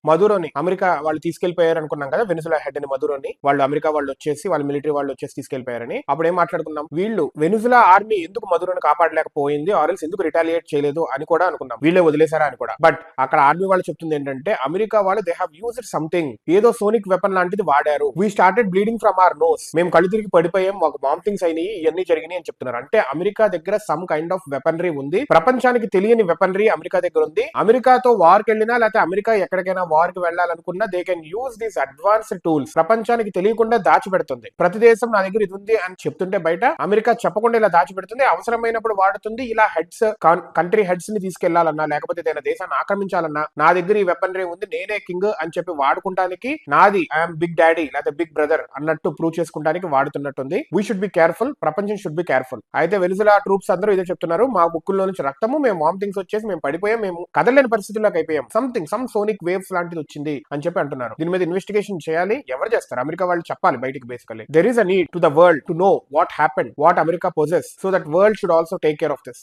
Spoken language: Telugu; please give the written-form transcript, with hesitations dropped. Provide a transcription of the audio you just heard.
మధురోని అమెరికా వాళ్ళు తీసుకెళ్లిపోయారు అనుకున్నాం కదా, వెనిజులా హెడ్ అని మధురోని వాళ్ళు అమెరికా వాళ్ళు వచ్చేసి వాళ్ళ మిలిటరీ వాళ్ళు వచ్చేసి తీసుకెళ్లిపోయారని. అప్పుడు ఏం మాట్లాడుకున్నాం, వీళ్ళు వెనిజులా ఆర్మీ ఎందుకు మధురోని కాపాడలేకపోయింది, ఆర్ఎల్స్ ఎందుకు రిటాలియేట్ చేయలేదు అని కూడా అనుకున్నాం, వీళ్ళే వదిలేశారా అని కూడా. బట్ అక్కడ ఆర్మీ వాళ్ళు చెప్తుంది ఏంటంటే అమెరికా వాళ్ళు దే హావ్ యూజ్డ్ సంథింగ్, ఏదో సోనిక్ వెపన్ లాంటిది వాడారు, we started bleeding from our nose, మేము కళ్ళు తిరిగి పడిపోయాం, మాకు వామిటింగ్స్ అయినాయి, ఇవన్నీ జరిగినాయి అని చెప్తున్నారు. అంటే అమెరికా దగ్గర సమ్ కైండ్ ఆఫ్ వెపనరీ ఉంది, ప్రపంచానికి తెలియని వెపనరీ అమెరికా దగ్గర ఉంది. అమెరికాతో వార్ కి వెళ్ళినా లేకపోతే అమెరికా ఎక్కడికైనా వార్ కి వెళ్ళాలనుకున్నా they can use these advanced tools, ప్రపంచానికి తెలియకుండా దాచిపెడుతుంది. ప్రతి దేశం నా దగ్గర ఇది ఉంది అని చెప్తుంటే బయట అమెరికా చెప్పకుండా ఇలా దాచిపెడుతుంది, అవసరమైనప్పుడు వాడుతుంది. ఇలా హెడ్స్ కంట్రీ హెడ్స్ ని తీసుకెళ్లాలన్నా లేకపోతే ఏదైనా దేశాన్ని ఆక్రమించాలన్నా నా దగ్గర ఈ వెపనరీ ఉంది, నేనే కింగ్ అని చెప్పి వాడుకుంటానికి, నాది ఐఎమ్ బిగ్ డాడీ లేకపోతే బిగ్ బ్రదర్ అన్నట్టు ప్రూవ్ చేసుకుంటానికి వాడుతున్నట్టుంది. వీ షుడ్ బి కేర్ఫుల్, ప్రపంచం షుడ్ బి కేర్ఫుల్. అయితే వెనిజులా ట్రూప్స్ అందరూ ఇదే చెప్తున్నారు, మా ముక్కుల్లో నుంచి రక్తము, మేము వామిటింగ్స్ వచ్చేసి మేము పడిపోయాం, మేము కదలేని పరిస్థితుల్లోకి అయిపోయాం, సమ్ సోనిక్ వేవ్స్ లాంటిది వచ్చింది అని చెప్పి అంటున్నారు. దీని మీద ఇన్వెస్టిగేషన్ చేయాలి, ఎవరు చేస్తారు, అమెరికా వాళ్ళు చెప్పాలి బయటికి. Basically there is a need to the world to know what happened, what America possess, so that world should also take care of this.